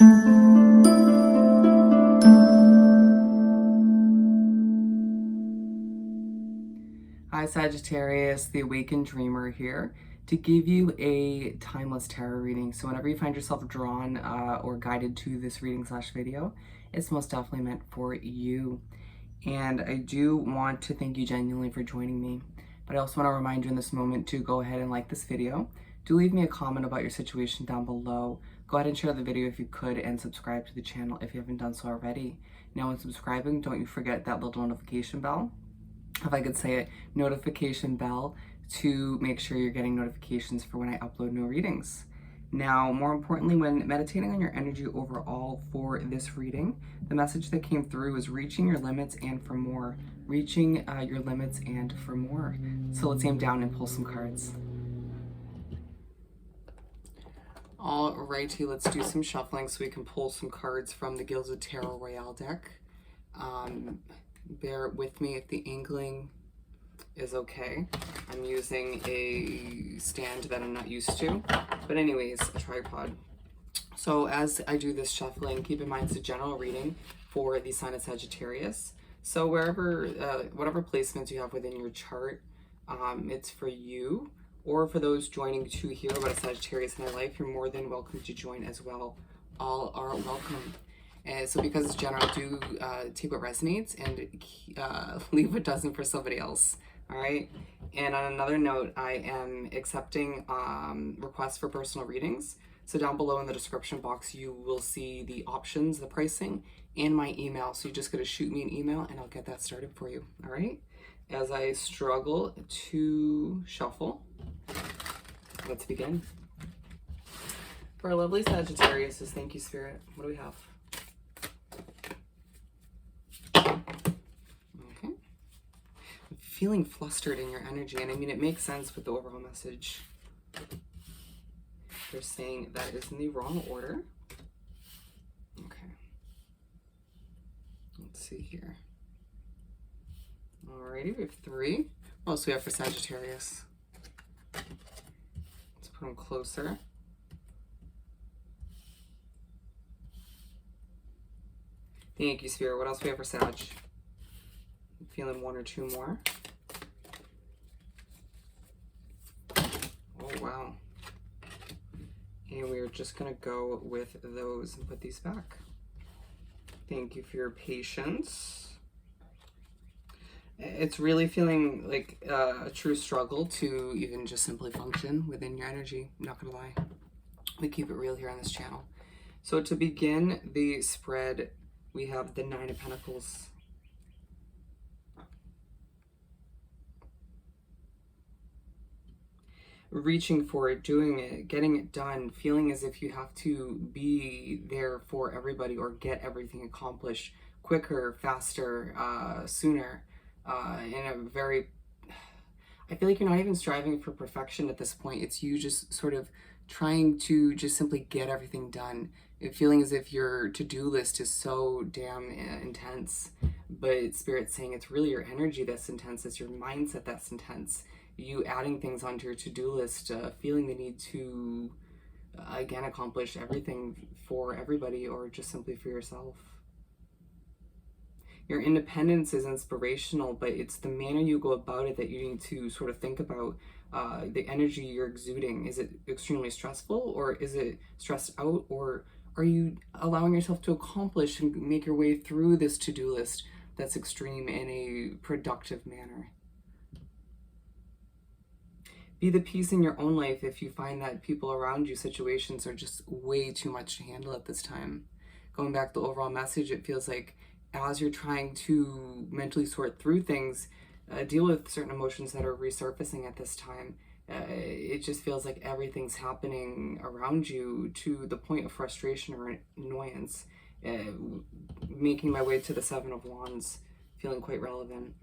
Hi Sagittarius, the Awakened Dreamer here to give you a timeless tarot reading. So whenever you find yourself drawn or guided to this reading / video, it's most definitely meant for you. And I do want to thank you genuinely for joining me. But I also want to remind you in this moment to go ahead and like this video. Do leave me a comment about your situation down below. Go ahead and share the video if you could, and subscribe to the channel if you haven't done so already. Now when subscribing, don't you forget that little notification bell. If I could say it, notification bell, to make sure you're getting notifications for when I upload new readings. Now, more importantly, when meditating on your energy overall for this reading, the message that came through is reaching your limits and for more. Reaching your limits and for more. So let's aim down and pull some cards. Alrighty, let's do some shuffling so we can pull some cards from the Gilded Tarot Royale deck. Bear with me if the angling is okay. I'm using a stand that I'm not used to, but anyways, a tripod. So as I do this shuffling, keep in mind it's a general reading for the sign of Sagittarius. So wherever, whatever placements you have within your chart, it's for you, or for those joining to hear about a Sagittarius in their life, you're more than welcome to join as well. All are welcome. And so because it's general, do take what resonates and leave what doesn't for somebody else. All right. And on another note, I am accepting requests for personal readings. So down below in the description box, you will see the options, the pricing, and my email. So you just got to shoot me an email and I'll get that started for you. All right. As I struggle to shuffle, let's begin. For our lovely Sagittarius, thank you, Spirit. What do we have? Feeling flustered in your energy, and I mean it makes sense with the overall message. They're saying that is in the wrong order. Okay, let's see here. Alrighty, we have 3. What else do we have for Sagittarius? Let's put them closer. Thank you, Spirit. What else do we have for Sag? I'm feeling 1 or 2 more. Oh, wow. And we're just going to go with those and put these back. Thank you for your patience. It's really feeling like a true struggle to even just simply function within your energy. I'm not going to lie. We keep it real here on this channel. So to begin the spread, we have the 9 of Pentacles. Reaching for it, doing it, getting it done, feeling as if you have to be there for everybody or get everything accomplished quicker, faster, sooner, in a very, I feel like you're not even striving for perfection at this point. It's you just sort of trying to just simply get everything done. Feeling as if your to-do list is so damn intense, but Spirit's saying it's really your energy that's intense, it's your mindset that's intense. You adding things onto your to-do list, feeling the need to, again, accomplish everything for everybody or just simply for yourself. Your independence is inspirational, but it's the manner you go about it that you need to sort of think about. The energy you're exuding. Is it extremely stressful, or is it stressed out, or are you allowing yourself to accomplish and make your way through this to-do list that's extreme in a productive manner? Be the peace in your own life if you find that people around you, situations are just way too much to handle at this time. Going back to the overall message, it feels like as you're trying to mentally sort through things, deal with certain emotions that are resurfacing at this time, it just feels like everything's happening around you to the point of frustration or annoyance. Making my way to the 7 of Wands, feeling quite relevant.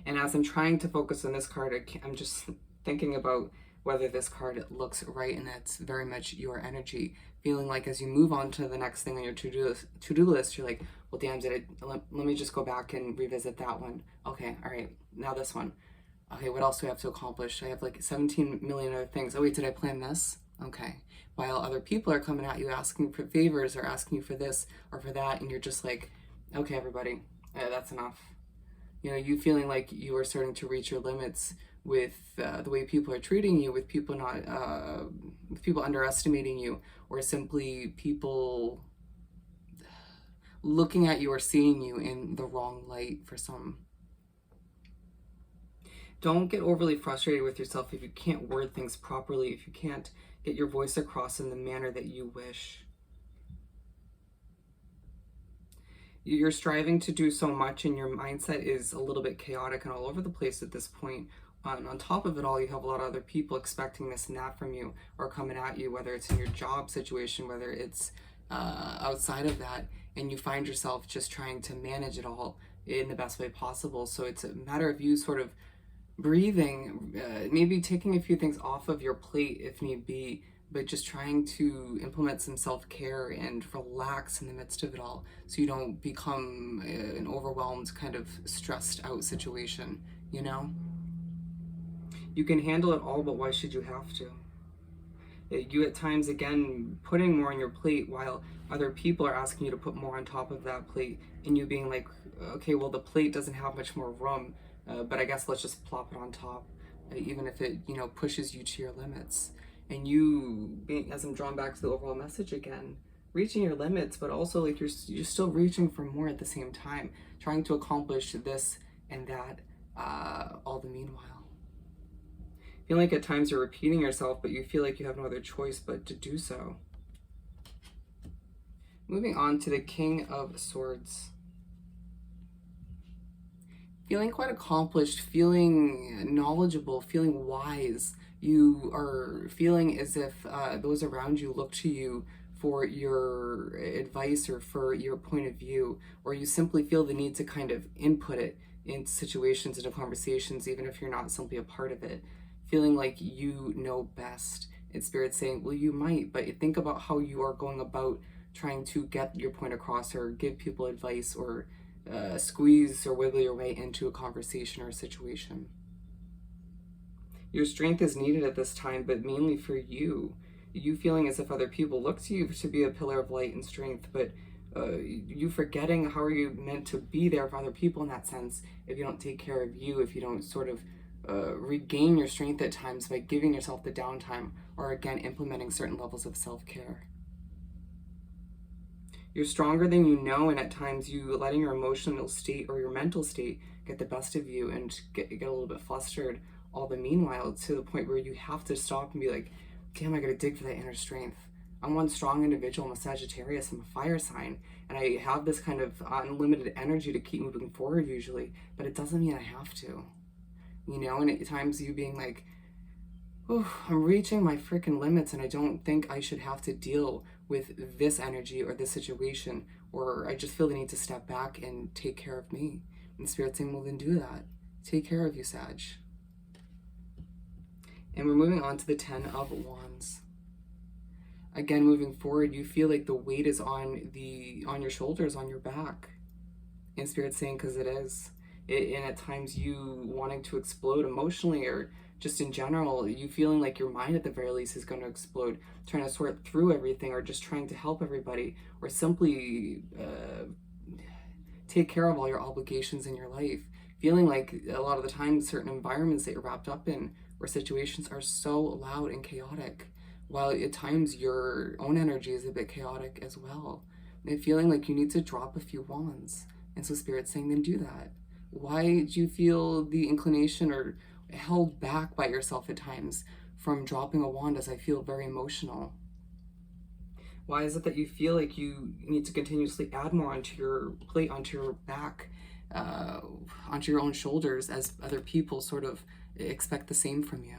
And as I'm trying to focus on this card, I'm just thinking about whether this card looks right, and that's very much your energy. Feeling like as you move on to the next thing on your to-do list, you're like, well, damn, let me just go back and revisit that one. Okay, all right, now this one. Okay, what else do I have to accomplish? I have like 17 million other things. Oh wait, did I plan this? Okay. While other people are coming at you asking for favors or asking you for this or for that, and you're just like, okay, everybody, that's enough. You know, you feeling like you are starting to reach your limits with the way people are treating you, with people underestimating you, or simply people looking at you or seeing you in the wrong light for some. Don't get overly frustrated with yourself if you can't word things properly, if you can't get your voice across in the manner that you wish. You're striving to do so much and your mindset is a little bit chaotic and all over the place at this point. On top of it all, you have a lot of other people expecting this and that from you or coming at you, whether it's in your job situation, whether it's outside of that, and you find yourself just trying to manage it all in the best way possible. So it's a matter of you sort of breathing, maybe taking a few things off of your plate if need be, but just trying to implement some self-care and relax in the midst of it all so you don't become an overwhelmed, kind of stressed out situation, you know? You can handle it all, but why should you have to? You at times, again, putting more on your plate while other people are asking you to put more on top of that plate, and you being like, okay, well, the plate doesn't have much more room, but I guess let's just plop it on top, even if it, you know, pushes you to your limits. And you, being, as I'm drawn back to the overall message again, reaching your limits, but also like you're still reaching for more at the same time, trying to accomplish this and that, all the meanwhile. Feel like at times you're repeating yourself, but you feel like you have no other choice but to do so. Moving on to the King of Swords. Feeling quite accomplished, feeling knowledgeable, feeling wise. You are feeling as if those around you look to you for your advice or for your point of view, or you simply feel the need to kind of input it into situations, into conversations, even if you're not simply a part of it. Feeling like you know best. It's Spirit saying, well, you might, but think about how you are going about trying to get your point across or give people advice or squeeze or wiggle your way into a conversation or a situation. Your strength is needed at this time, but mainly for you. You feeling as if other people look to you to be a pillar of light and strength, but you forgetting how are you meant to be there for other people in that sense if you don't take care of you, if you don't sort of regain your strength at times by giving yourself the downtime or again implementing certain levels of self-care. You're stronger than you know, and at times you letting your emotional state or your mental state get the best of you and get a little bit flustered all the meanwhile to the point where you have to stop and be like, damn, I gotta dig for that inner strength. I'm one strong individual. I'm a Sagittarius, I'm a fire sign, and I have this kind of unlimited energy to keep moving forward usually, but it doesn't mean I have to. You know, and at times you being like, oh, I'm reaching my freaking limits and I don't think I should have to deal with this energy or this situation, or I just feel the need to step back and take care of me. And Spirit's saying, well, then do that. Take care of you, Sag. And we're moving on to the 10 of Wands. Again, moving forward, you feel like the weight is on your shoulders, on your back. And Spirit's saying, because it is. And at times you wanting to explode emotionally or just in general, you feeling like your mind at the very least is going to explode, trying to sort through everything or just trying to help everybody or simply take care of all your obligations in your life. Feeling like a lot of the time certain environments that you're wrapped up in or situations are so loud and chaotic, while at times your own energy is a bit chaotic as well. And feeling like you need to drop a few wands. And so Spirit's saying, then do that. Why do you feel the inclination or held back by yourself at times from dropping a wand, as I feel very emotional? Why is it that you feel like you need to continuously add more onto your plate, onto your back, onto your own shoulders, as other people sort of expect the same from you?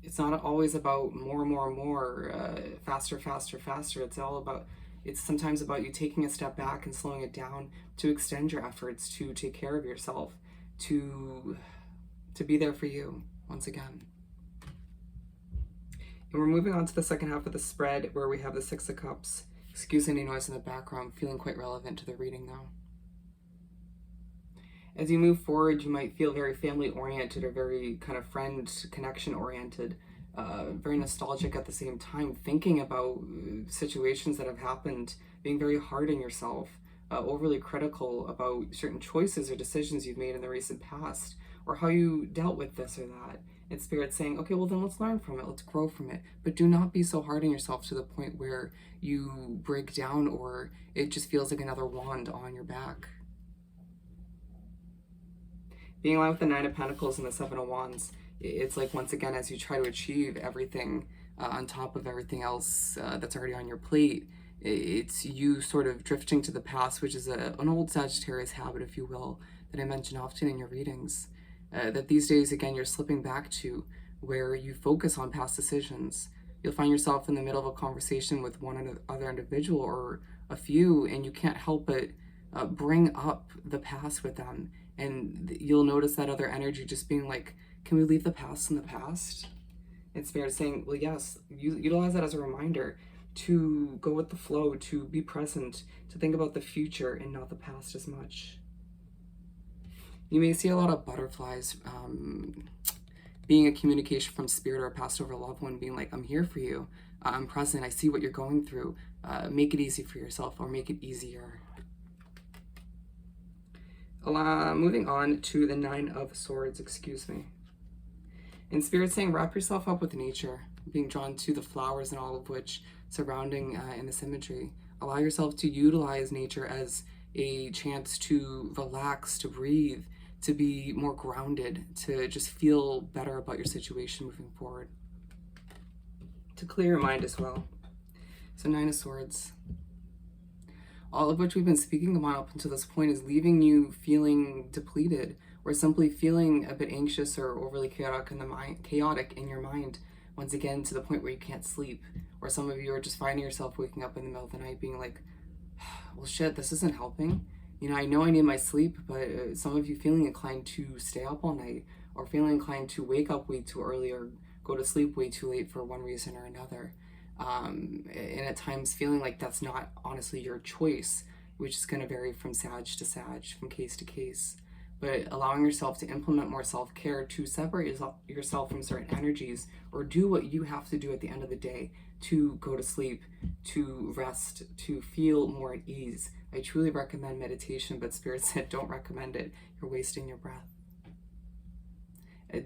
It's not always about more, faster, faster, faster. It's sometimes about you taking a step back and slowing it down to extend your efforts, to take care of yourself, to be there for you once again. And we're moving on to the second half of the spread where we have the 6 of Cups. Excuse any noise in the background, feeling quite relevant to the reading though. As you move forward, you might feel very family oriented or very kind of friend connection oriented. very nostalgic at the same time, thinking about situations that have happened, being very hard on yourself, overly critical about certain choices or decisions you've made in the recent past, or how you dealt with this or that. And Spirit saying, okay, well then let's learn from it, let's grow from it. But do not be so hard on yourself to the point where you break down or it just feels like another wand on your back. Being aligned with the Nine of Pentacles and the Seven of Wands, it's like, once again, as you try to achieve everything on top of everything else that's already on your plate, it's you sort of drifting to the past, which is an old Sagittarius habit, if you will, that I mention often in your readings. That these days, again, you're slipping back to where you focus on past decisions. You'll find yourself in the middle of a conversation with one other individual or a few, and you can't help but bring up the past with them. And you'll notice that other energy just being like, can we leave the past in the past? And Spirit saying, well, yes, utilize that as a reminder to go with the flow, to be present, to think about the future and not the past as much. You may see a lot of butterflies, being a communication from Spirit or a past over loved one, being like, I'm here for you, I'm present, I see what you're going through, make it easy for yourself, or make it easier. Moving on to the Nine of Swords, excuse me. And Spirit saying, wrap yourself up with nature, being drawn to the flowers and all of which surrounding in this imagery. Allow yourself to utilize nature as a chance to relax, to breathe, to be more grounded, to just feel better about your situation moving forward. To clear your mind as well. So Nine of Swords. All of which we've been speaking about up until this point is leaving you feeling depleted, or simply feeling a bit anxious or overly chaotic in your mind, once again to the point where you can't sleep. Or some of you are just finding yourself waking up in the middle of the night being like, well shit, this isn't helping. You know I need my sleep, but some of you feeling inclined to stay up all night, or feeling inclined to wake up way too early or go to sleep way too late for one reason or another. And at times feeling like that's not honestly your choice, which is going to vary from Sag to Sag, from case to case. But allowing yourself to implement more self-care, to separate yourself from certain energies, or do what you have to do at the end of the day to go to sleep, to rest, to feel more at ease. I truly recommend meditation, but Spirit said don't recommend it. You're wasting your breath.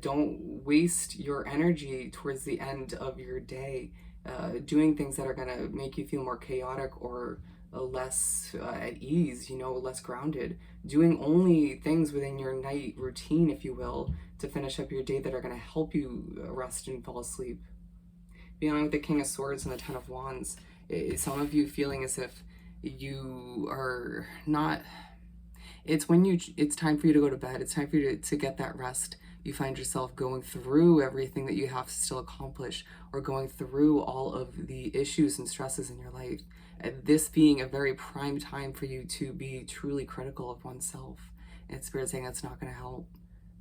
Don't waste your energy towards the end of your day doing things that are going to make you feel more chaotic or less at ease, less grounded. Doing only things within your night routine, if you will, to finish up your day that are going to help you rest and fall asleep. Beyond with the King of Swords and the Ten of Wands, some of you feeling as if you are not, it's time for you to go to bed. It's time for you to get that rest. You find yourself going through everything that you have to still accomplish, or going through all of the issues and stresses in your life. This being a very prime time for you to be truly critical of oneself. And Spirit saying that's not going to help,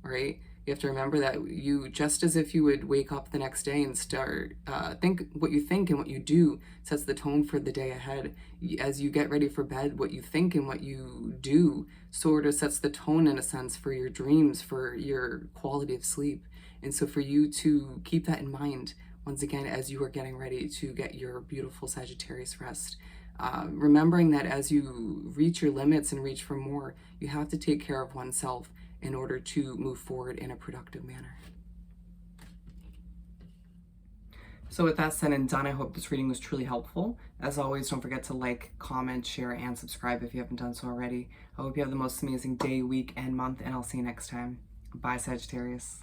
right? You have to remember that you, just as if you would wake up the next day and start, think what you think and what you do sets the tone for the day ahead. As you get ready for bed, what you think and what you do sort of sets the tone in a sense for your dreams, for your quality of sleep. And so for you to keep that in mind, once again, as you are getting ready to get your beautiful Sagittarius rest, remembering that as you reach your limits and reach for more, you have to take care of oneself in order to move forward in a productive manner. So with that said and done, I hope this reading was truly helpful. As always, don't forget to like, comment, share, and subscribe if you haven't done so already. I hope you have the most amazing day, week, and month, and I'll see you next time. Bye, Sagittarius.